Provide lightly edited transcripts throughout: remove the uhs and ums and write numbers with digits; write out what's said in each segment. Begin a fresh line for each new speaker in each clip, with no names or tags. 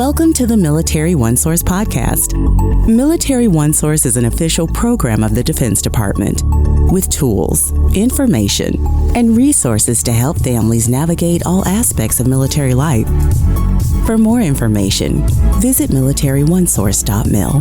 Welcome to the Military OneSource Podcast. Military OneSource is an official program of the Defense Department with tools, information, and resources to help families navigate all aspects of military life. For more information, visit MilitaryOneSource.mil.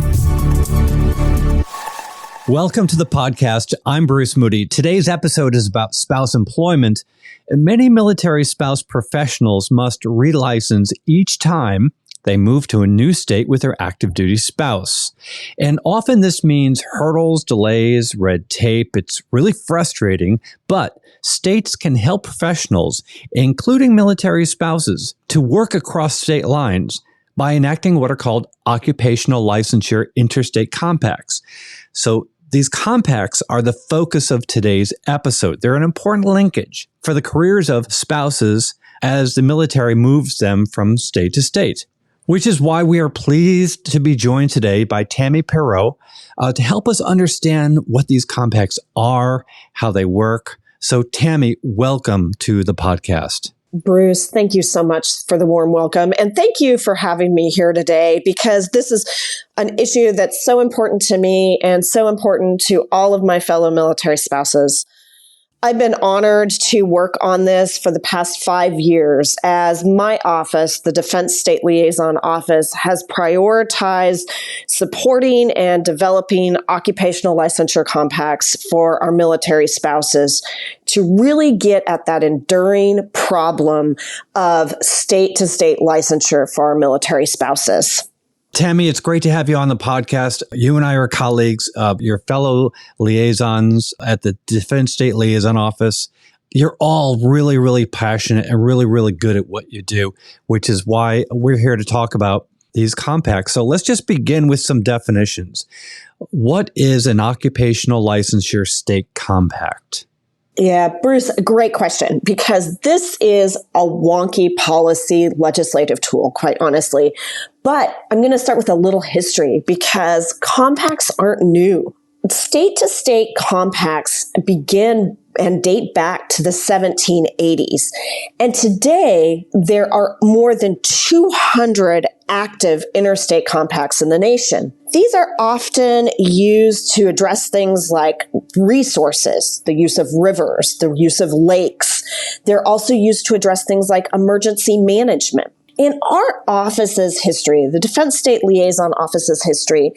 Welcome to the podcast. I'm Bruce Moody. Today's episode is about spouse employment. Many military spouse professionals must relicense each time they move to a new state with their active duty spouse. And often this means hurdles, delays, red tape. It's really frustrating, but states can help professionals, including military spouses, to work across state lines by enacting what are called Occupational Licensure interstate compacts. So these compacts are the focus of today's episode. They're an important linkage for the careers of spouses as the military moves them from state to state, which is why we are pleased to be joined today by Tammie Perreault to help us understand what these compacts are, how they work. So Tammie, welcome to the podcast.
Bruce, thank you so much for the warm welcome. And thank you for having me here today, because this is an issue that's so important to me and so important to all of my fellow military spouses. I've been honored to work on this for the past 5 years as my office, the Defense-State Liaison Office, has prioritized supporting and developing occupational licensure compacts for our military spouses to really get at that enduring problem of state-to-state licensure for our military spouses.
Tammie, it's great to have you on the podcast. You and I are colleagues, your fellow liaisons at the Defense-State Liaison Office. You're all really, really passionate and really, really good at what you do, which is why we're here to talk about these compacts. So let's just begin with some definitions. What is an occupational licensure state compact?
Yeah, Bruce, great question, because this is a wonky policy legislative tool, quite honestly. But I'm going to start with a little history, because compacts aren't new. State-to-state compacts begin and date back to the 1780s. And today, there are more than 200 active interstate compacts in the nation. These are often used to address things like resources, the use of rivers, the use of lakes. They're also used to address things like emergency management. In our office's history, the Defense-State Liaison Office's history,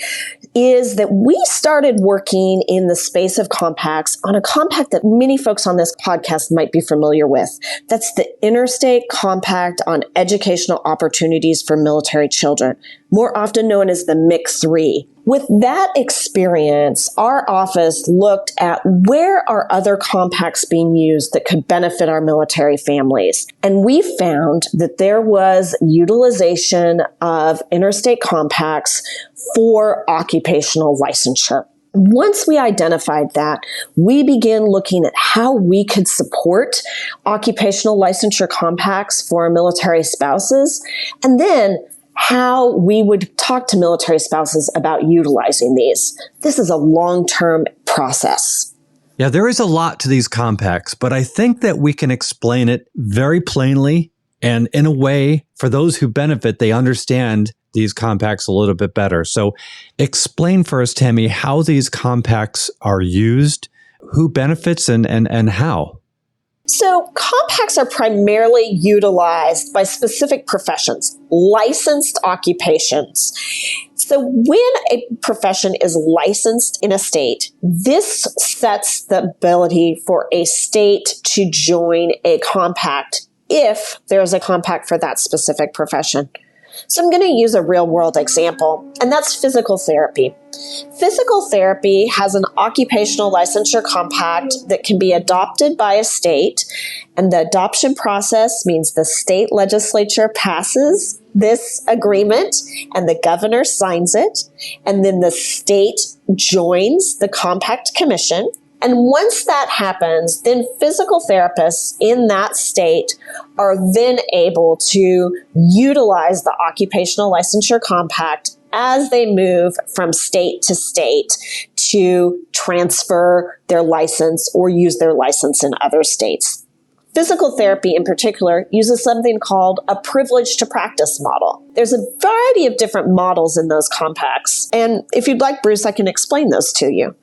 is that we started working in the space of compacts on a compact that many folks on this podcast might be familiar with. That's the Interstate Compact on Educational Opportunities for Military Children, more often known as the MIC-3. With that experience, our office looked at where are other compacts being used that could benefit our military families. And we found that there was utilization of interstate compacts for occupational licensure. Once we identified that, we began looking at how we could support occupational licensure compacts for our military spouses, and then how we would talk to military spouses about utilizing these. This is a long-term process.
Yeah, there is a lot to these compacts, but I think that we can explain it very plainly and in a way for those who benefit, they understand these compacts a little bit better. So explain for us, Tammie, how these compacts are used, who benefits and how.
So compacts are primarily utilized by specific professions, licensed occupations. So when a profession is licensed in a state, this sets the ability for a state to join a compact if there's a compact for that specific profession. So I'm going to use a real-world example, and that's physical therapy. Physical therapy has an occupational licensure compact that can be adopted by a state, and the adoption process means the state legislature passes this agreement, and the governor signs it, and then the state joins the compact commission. And once that happens, then physical therapists in that state are then able to utilize the occupational licensure compact as they move from state to transfer their license or use their license in other states. Physical therapy in particular uses something called a privilege to practice model. There's a variety of different models in those compacts. And if you'd like, Bruce, I can explain those to you.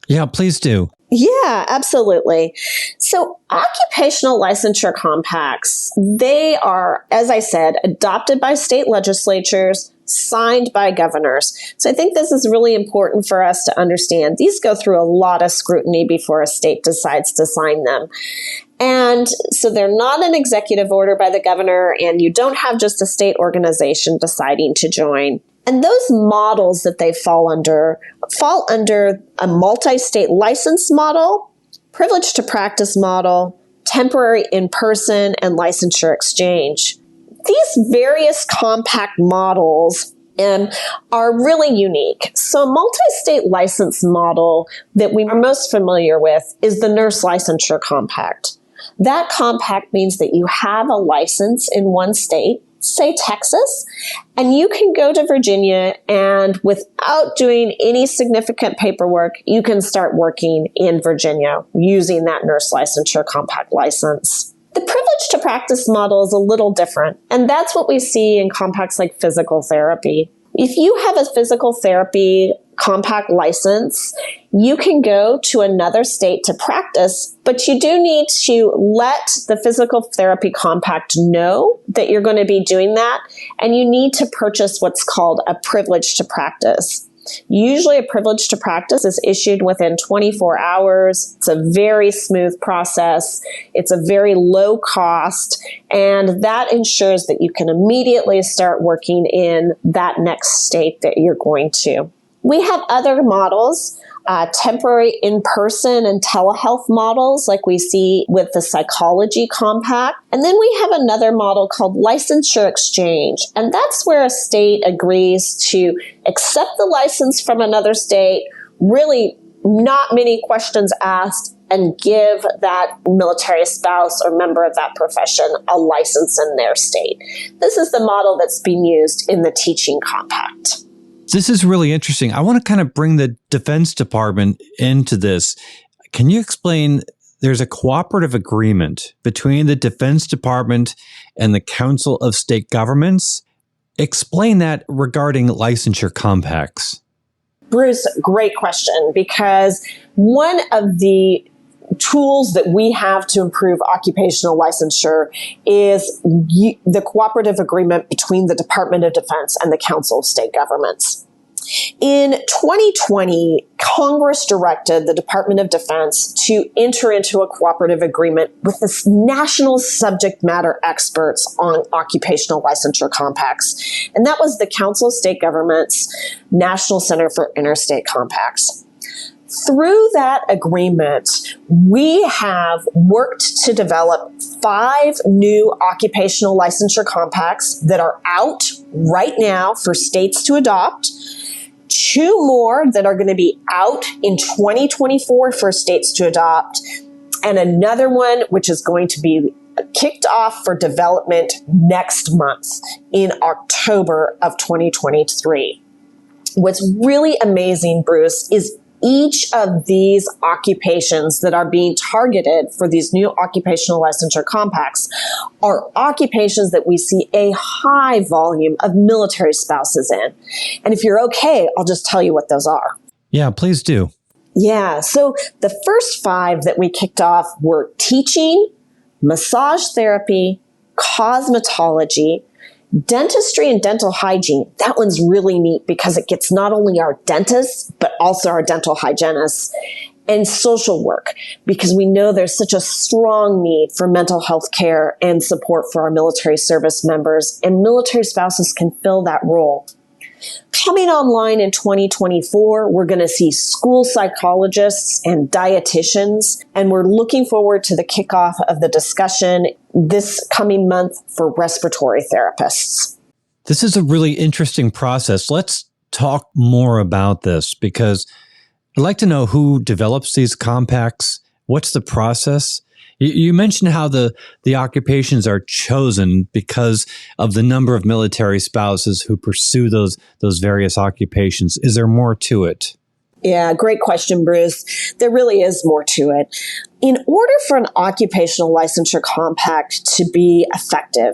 Yeah, please do.
Yeah, absolutely. So occupational licensure compacts, they are, as I said, adopted by state legislatures, signed by governors. So I think this is really important for us to understand. These go through a lot of scrutiny before a state decides to sign them. And so they're not an executive order by the governor, and you don't have just a state organization deciding to join. And those models that they fall under a multi-state license model, privilege to practice model, temporary in-person, and licensure exchange. These various compact models are really unique. So a multi-state license model that we are most familiar with is the nurse licensure compact. That compact means that you have a license in one state, say Texas, and you can go to Virginia and without doing any significant paperwork, you can start working in Virginia using that nurse licensure compact license. The privilege to practice model is a little different, and that's what we see in compacts like physical therapy. If you have a physical therapy compact license, you can go to another state to practice, but you do need to let the physical therapy compact know that you're going to be doing that, and you need to purchase what's called a privilege to practice. Usually a privilege to practice is issued within 24 hours. It's a very smooth process. It's a very low cost, and that ensures that you can immediately start working in that next state that you're going to. We have other models, temporary in-person and telehealth models like we see with the psychology compact. And then we have another model called licensure exchange. And that's where a state agrees to accept the license from another state, really not many questions asked, and give that military spouse or member of that profession a license in their state. This is the model that's being used in the teaching compact.
This is really interesting. I want to kind of bring the Defense Department into this. Can you explain, there's a cooperative agreement between the Defense Department and the Council of State Governments. Explain that regarding licensure compacts.
Bruce, great question, because one of the tools that we have to improve occupational licensure is the cooperative agreement between the Department of Defense and the Council of State Governments. In 2020, Congress directed the Department of Defense to enter into a cooperative agreement with the national subject matter experts on occupational licensure compacts. And that was the Council of State Governments National Center for Interstate Compacts. Through that agreement, we have worked to develop 5 new occupational licensure compacts that are out right now for states to adopt, 2 more that are going to be out in 2024 for states to adopt, and another one which is going to be kicked off for development next month in October of 2023. What's really amazing, Bruce, is each of these occupations that are being targeted for these new occupational licensure compacts are occupations that we see a high volume of military spouses in. And if you're okay, I'll just tell you what those are.
Yeah, please do.
Yeah, so the first 5 that we kicked off were teaching, massage therapy, cosmetology, dentistry and dental hygiene. That one's really neat because it gets not only our dentists, but also our dental hygienists, and social work, because we know there's such a strong need for mental health care and support for our military service members, and military spouses can fill that role. Coming online in 2024, we're going to see school psychologists and dietitians, and we're looking forward to the kickoff of the discussion this coming month for respiratory therapists.
This is a really interesting process. Let's talk more about this, because I'd like to know who develops these compacts. What's the process? You mentioned how the occupations are chosen because of the number of military spouses who pursue those various occupations. Is there more to it?
Yeah, great question, Bruce. There really is more to it. In order for an occupational licensure compact to be effective,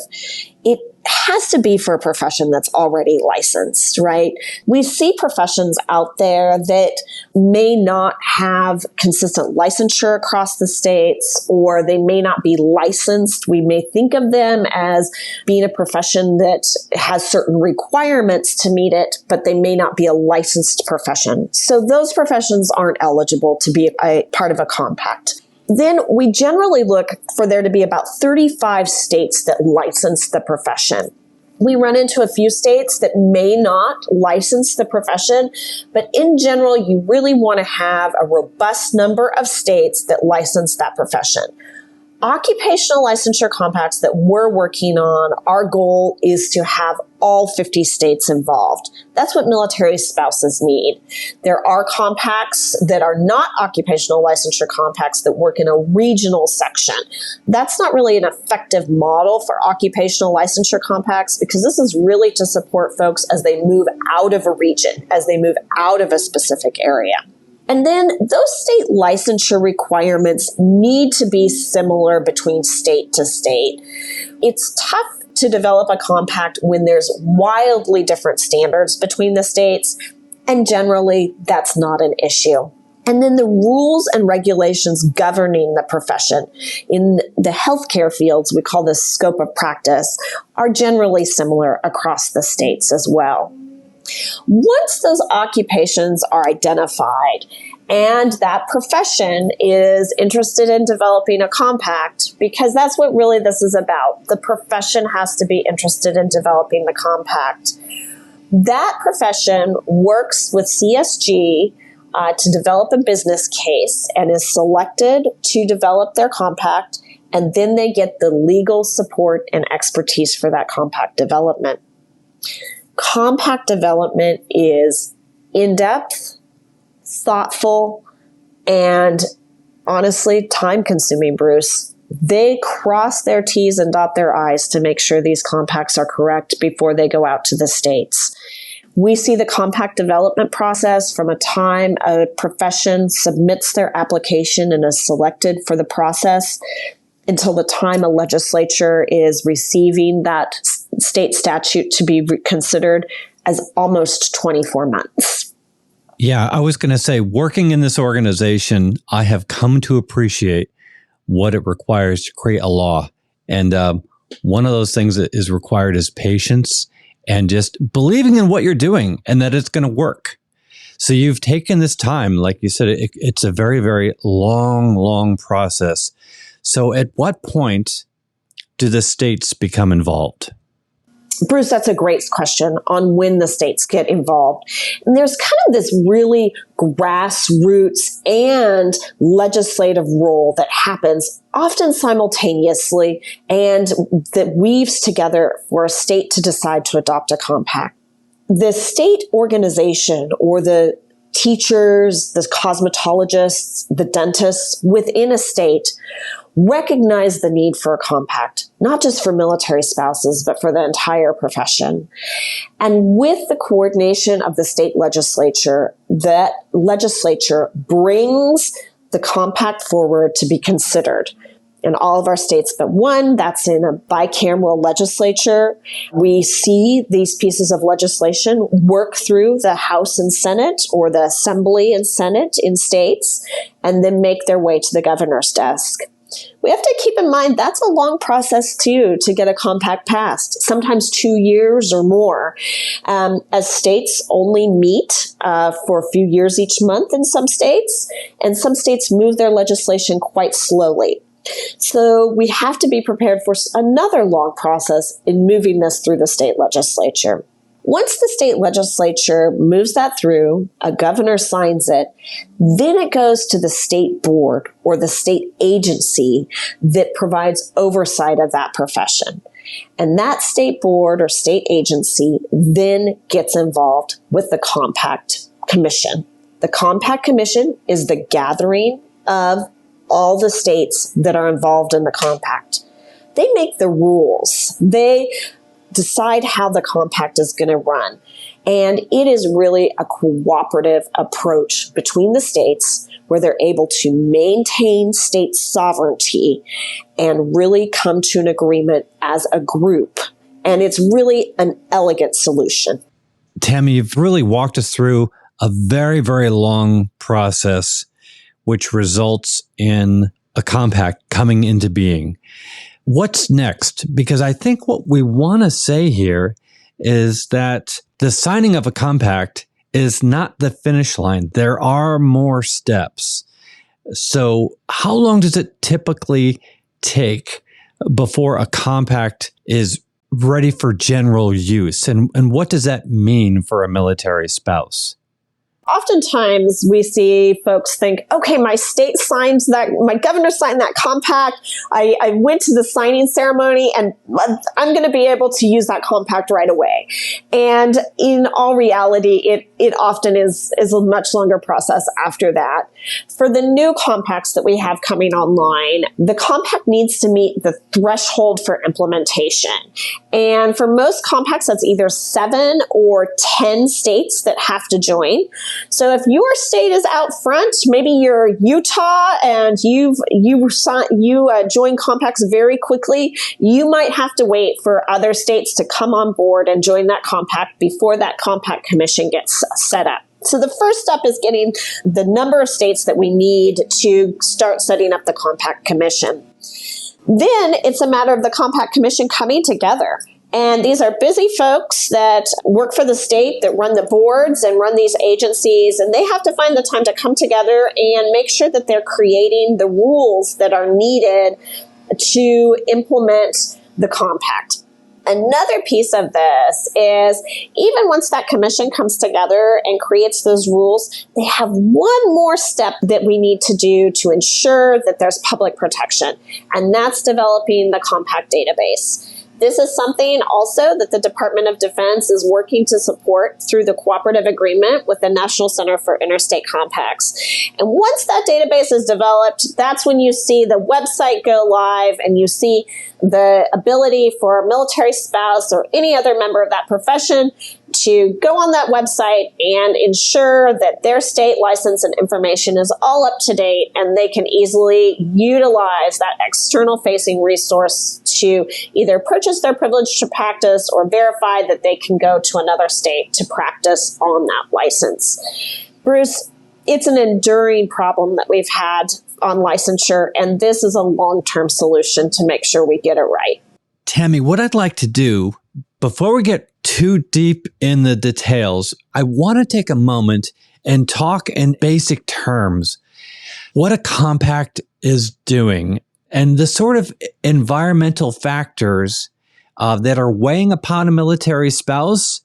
it has to be for a profession that's already licensed, right? We see professions out there that may not have consistent licensure across the states, or they may not be licensed. We may think of them as being a profession that has certain requirements to meet it, but they may not be a licensed profession. So those professions aren't eligible to be a part of a compact. Then we generally look for there to be about 35 states that license the profession. We run into a few states that may not license the profession, but in general, you really want to have a robust number of states that license that profession. Occupational licensure compacts that we're working on, our goal is to have all 50 states involved. That's what military spouses need. There are compacts that are not occupational licensure compacts that work in a regional section. That's not really an effective model for occupational licensure compacts, because this is really to support folks as they move out of a region, as they move out of a specific area. And then those state licensure requirements need to be similar between state to state. It's tough to develop a compact when there's wildly different standards between the states, and generally that's not an issue. And then the rules and regulations governing the profession in the healthcare fields, we call this scope of practice, are generally similar across the states as well. Once those occupations are identified and that profession is interested in developing a compact, because that's what really this is about. The profession has to be interested in developing the compact. That profession works with CSG to develop a business case and is selected to develop their compact, and then they get the legal support and expertise for that compact development. Compact development is in-depth, thoughtful, and honestly, time-consuming, Bruce. They cross their T's and dot their I's to make sure these compacts are correct before they go out to the states. We see the compact development process from a time a profession submits their application and is selected for the process until the time a legislature is receiving that state statute to be considered, as almost 24 months.
Yeah, I was going to say, working in this organization, I have come to appreciate what it requires to create a law. And one of those things that is required is patience and just believing in what you're doing and that it's going to work. So you've taken this time, like you said, it's a very, very long process. So at what point do the states become involved?
Bruce, that's a great question on when the states get involved. And there's kind of this really grassroots and legislative role that happens often simultaneously and that weaves together for a state to decide to adopt a compact. The state organization, or the teachers, the cosmetologists, the dentists within a state, recognize the need for a compact, not just for military spouses, but for the entire profession. And with the coordination of the state legislature, that legislature brings the compact forward to be considered. In all of our states but one, that's in a bicameral legislature. We see these pieces of legislation work through the House and Senate, or the Assembly and Senate in states, and then make their way to the governor's desk. We have to keep in mind that's a long process too to get a compact passed, sometimes 2 years or more, as states only meet for a few years each month in some states, and some states move their legislation quite slowly. So we have to be prepared for another long process in moving this through the state legislature. Once the state legislature moves that through, a governor signs it, then it goes to the state board or the state agency that provides oversight of that profession. And that state board or state agency then gets involved with the Compact Commission. The Compact Commission is the gathering of all the states that are involved in the compact. They make the rules. They decide how the compact is going to run. And it is really a cooperative approach between the states where they're able to maintain state sovereignty and really come to an agreement as a group. And it's really an elegant solution.
Tammie, you've really walked us through a very, very long process, which results in a compact coming into being. What's next? Because I think what we want to say here is that the signing of a compact is not the finish line. There are more steps. So how long does it typically take before a compact is ready for general use? And what does that mean for a military spouse?
Oftentimes we see folks think, okay, my state signs that, my governor signed that compact. I went to the signing ceremony and I'm going to be able to use that compact right away. And in all reality, it often is a much longer process after that. For the new compacts that we have coming online, the compact needs to meet the threshold for implementation. And for most compacts, that's either 7 or 10 states that have to join. So if your state is out front, maybe you're Utah and you join compacts very quickly, you might have to wait for other states to come on board and join that compact before that compact commission gets set up. So the first step is getting the number of states that we need to start setting up the compact commission. Then it's a matter of the compact commission coming together. And these are busy folks that work for the state, that run the boards and run these agencies, and they have to find the time to come together and make sure that they're creating the rules that are needed to implement the compact. Another piece of this is even once that commission comes together and creates those rules, they have one more step that we need to do to ensure that there's public protection, and that's developing the compact database. This is something also that the Department of Defense is working to support through the cooperative agreement with the National Center for Interstate Compacts. And once that database is developed, that's when you see the website go live and you see the ability for a military spouse or any other member of that profession to go on that website and ensure that their state license and information is all up to date, and they can easily utilize that external facing resource to either purchase their privilege to practice or verify that they can go to another state to practice on that license. Bruce, it's an enduring problem that we've had on licensure, and this is a long-term solution to make sure we get it right.
Tammie, what I'd like to do, before we get too deep in the details, I want to take a moment and talk in basic terms what a compact is doing and the sort of environmental factors that are weighing upon a military spouse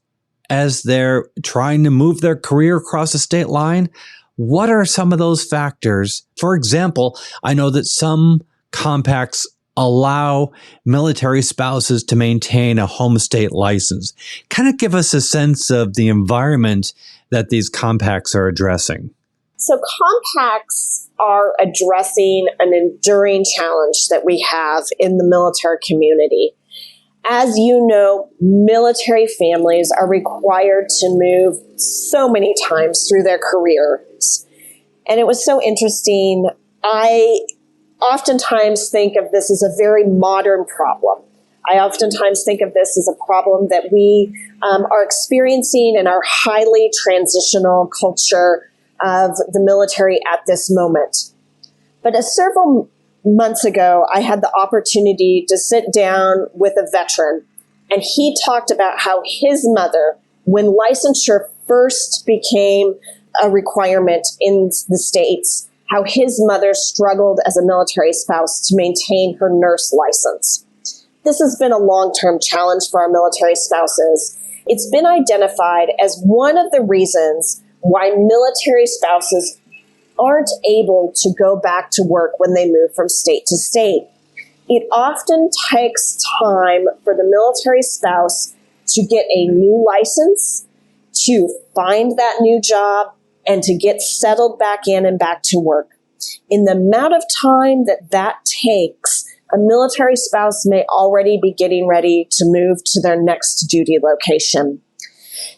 as they're trying to move their career across the state line. What are some of those factors? For example, I know that some compacts allow military spouses to maintain a home state license. Kind of give us a sense of the environment that these compacts are addressing.
So compacts are addressing an enduring challenge that we have in the military community. As you know, military families are required to move so many times through their careers. And it was so interesting. I oftentimes think of this as a very modern problem. I oftentimes think of this as a problem that we are experiencing in our highly transitional culture of the military at this moment. But several months ago, I had the opportunity to sit down with a veteran, and he talked about how his mother, when licensure first became a requirement in the states, how his mother struggled as a military spouse to maintain her nurse license. This has been a long-term challenge for our military spouses. It's been identified as one of the reasons why military spouses aren't able to go back to work when they move from state to state. It often takes time for the military spouse to get a new license, to find that new job, and to get settled back in and back to work. In the amount of time that takes, a military spouse may already be getting ready to move to their next duty location.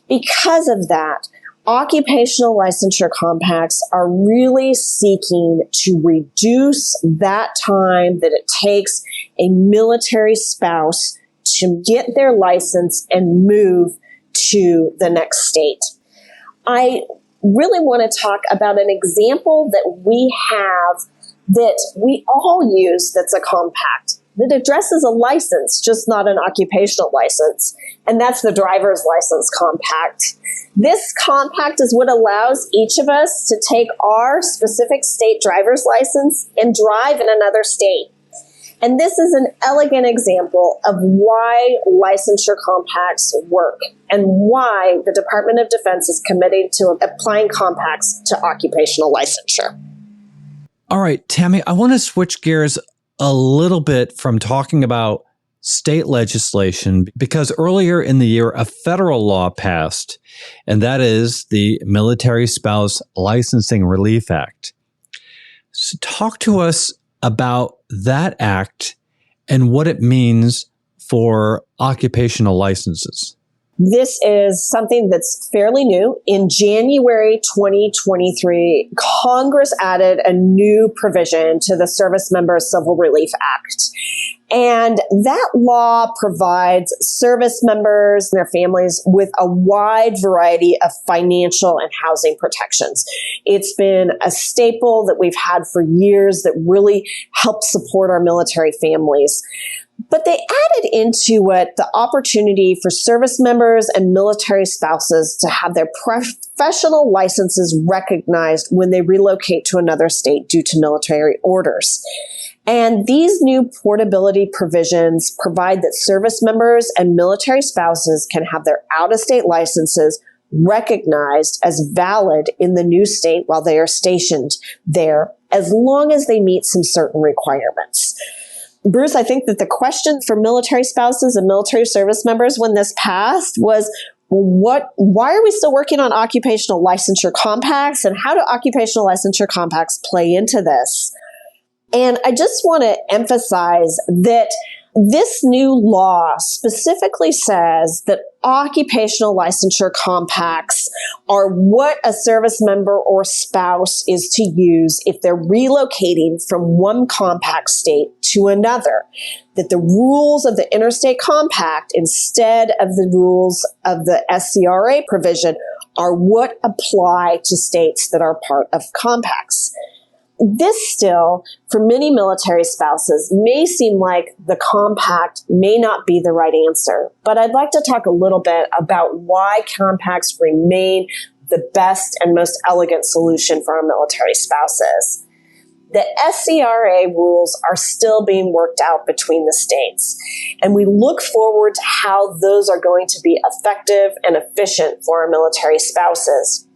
Because of that, occupational licensure compacts are really seeking to reduce that time that it takes a military spouse to get their license and move to the next state. I really want to talk about an example that we have that we all use that's a compact that addresses a license, just not an occupational license, and that's the driver's license compact. This compact is what allows each of us to take our specific state driver's license and drive in another state. And this is an elegant example of why licensure compacts work and why the Department of Defense is committed to applying compacts to occupational licensure.
All right, Tammie, I want to switch gears a little bit from talking about state legislation because earlier in the year, a federal law passed, and that is the Military Spouse Licensing Relief Act. So talk to us about that act and what it means for occupational licenses.
This is something that's fairly new. In January 2023, Congress added a new provision to the Service Members Civil Relief Act. And that law provides service members and their families with a wide variety of financial and housing protections. It's been a staple that we've had for years that really helps support our military families. But they added into it the opportunity for service members and military spouses to have their professional licenses recognized when they relocate to another state due to military orders. And these new portability provisions provide that service members and military spouses can have their out-of-state licenses recognized as valid in the new state while they are stationed there, as long as they meet some certain requirements. Bruce, I think that the question for military spouses and military service members when this passed was, why are we still working on occupational licensure compacts, and how do occupational licensure compacts play into this? And I just want to emphasize that this new law specifically says that occupational licensure compacts are what a service member or spouse is to use if they're relocating from one compact state to another. That the rules of the interstate compact, instead of the rules of the SCRA provision, are what apply to states that are part of compacts. This still, for many military spouses, may seem like the compact may not be the right answer. But I'd like to talk a little bit about why compacts remain the best and most elegant solution for our military spouses. The SCRA rules are still being worked out between the states, and we look forward to how those are going to be effective and efficient for our military spouses.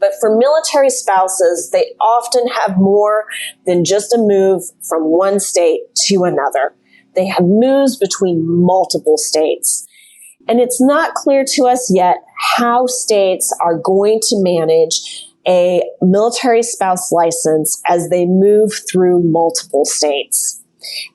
But for military spouses, they often have more than just a move from one state to another. They have moves between multiple states. And it's not clear to us yet how states are going to manage a military spouse license as they move through multiple states,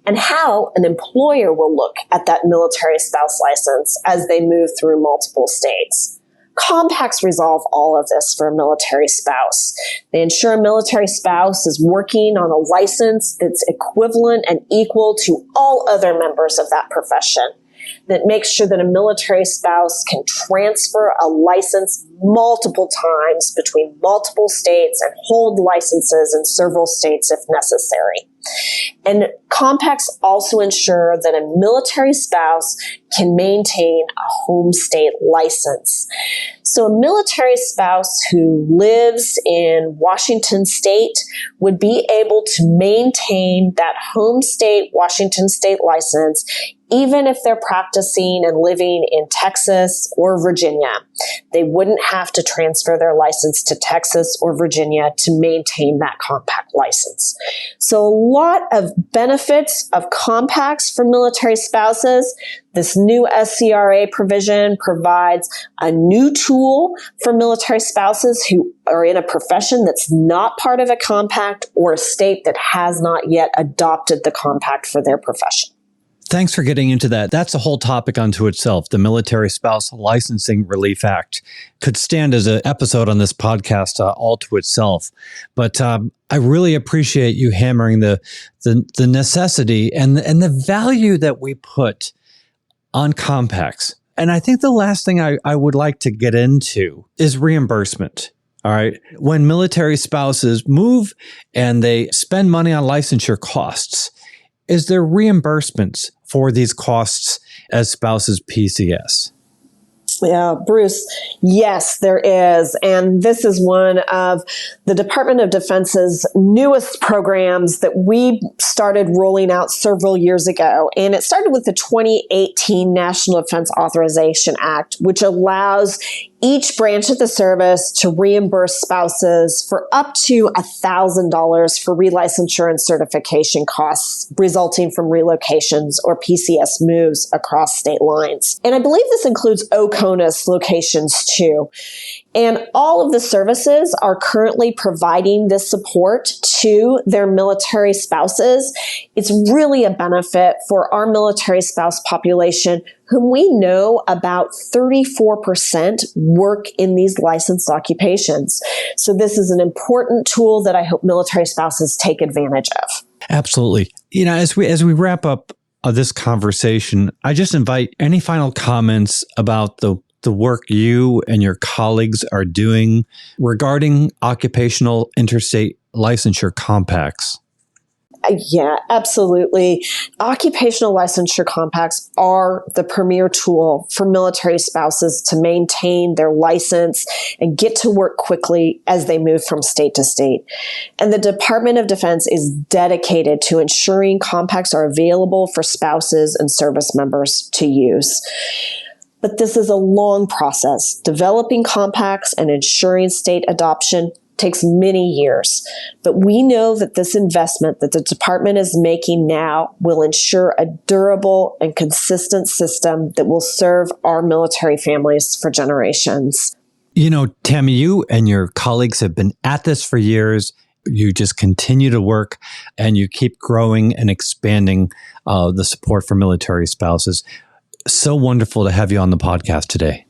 and how an employer will look at that military spouse license as they move through multiple states. Compacts resolve all of this for a military spouse. They ensure a military spouse is working on a license that's equivalent and equal to all other members of that profession. That makes sure that a military spouse can transfer a license multiple times between multiple states and hold licenses in several states if necessary. And compacts also ensure that a military spouse can maintain a home state license. So a military spouse who lives in Washington state would be able to maintain that home state Washington state license even if they're practicing and living in Texas or Virginia. They wouldn't have to transfer their license to Texas or Virginia to maintain that compact license. So a lot of benefits of compacts for military spouses. This new SCRA provision provides a new tool for military spouses who are in a profession that's not part of a compact or a state that has not yet adopted the compact for their profession.
Thanks for getting into that. That's a whole topic unto itself. The Military Spouse Licensing Relief Act could stand as an episode on this podcast all to itself. But I really appreciate you hammering the necessity and the value that we put on compacts. And I think the last thing I would like to get into is reimbursement. All right. When military spouses move and they spend money on licensure costs, is there reimbursements for these costs as spouses PCS?
Yeah, Bruce, yes, there is. And this is one of the Department of Defense's newest programs that we started rolling out several years ago. And it started with the 2018 National Defense Authorization Act, which allows each branch of the service to reimburse spouses for up to $1,000 for relicensure and certification costs resulting from relocations or PCS moves across state lines. And I believe this includes OCONUS locations too. And all of the services are currently providing this support to their military spouses. It's really a benefit for our military spouse population, whom we know about 34% work in these licensed occupations. So this is an important tool that I hope military spouses take advantage of.
Absolutely. You know, as we wrap up this conversation, I just invite any final comments about the work you and your colleagues are doing regarding occupational interstate licensure compacts.
Yeah, absolutely. Occupational licensure compacts are the premier tool for military spouses to maintain their license and get to work quickly as they move from state to state. And the Department of Defense is dedicated to ensuring compacts are available for spouses and service members to use. But this is a long process. Developing compacts and ensuring state adoption takes many years. But we know that this investment that the department is making now will ensure a durable and consistent system that will serve our military families for generations.
You know, Tammie, you and your colleagues have been at this for years. You just continue to work and you keep growing and expanding the support for military spouses. So wonderful to have you on the podcast today.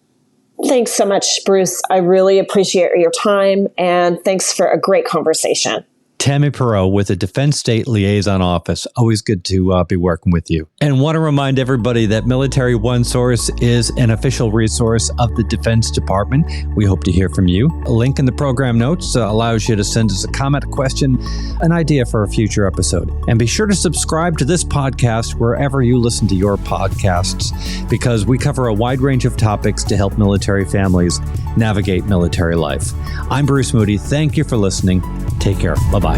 Thanks so much, Bruce. I really appreciate your time, and thanks for a great conversation.
Tammie Perreault with the Defense-State Liaison Office. Always good to be working with you. And want to remind everybody that Military OneSource is an official resource of the Defense Department. We hope to hear from you. A link in the program notes allows you to send us a comment, a question, an idea for a future episode. And be sure to subscribe to this podcast wherever you listen to your podcasts, because we cover a wide range of topics to help military families navigate military life. I'm Bruce Moody. Thank you for listening. Take care. Bye-bye.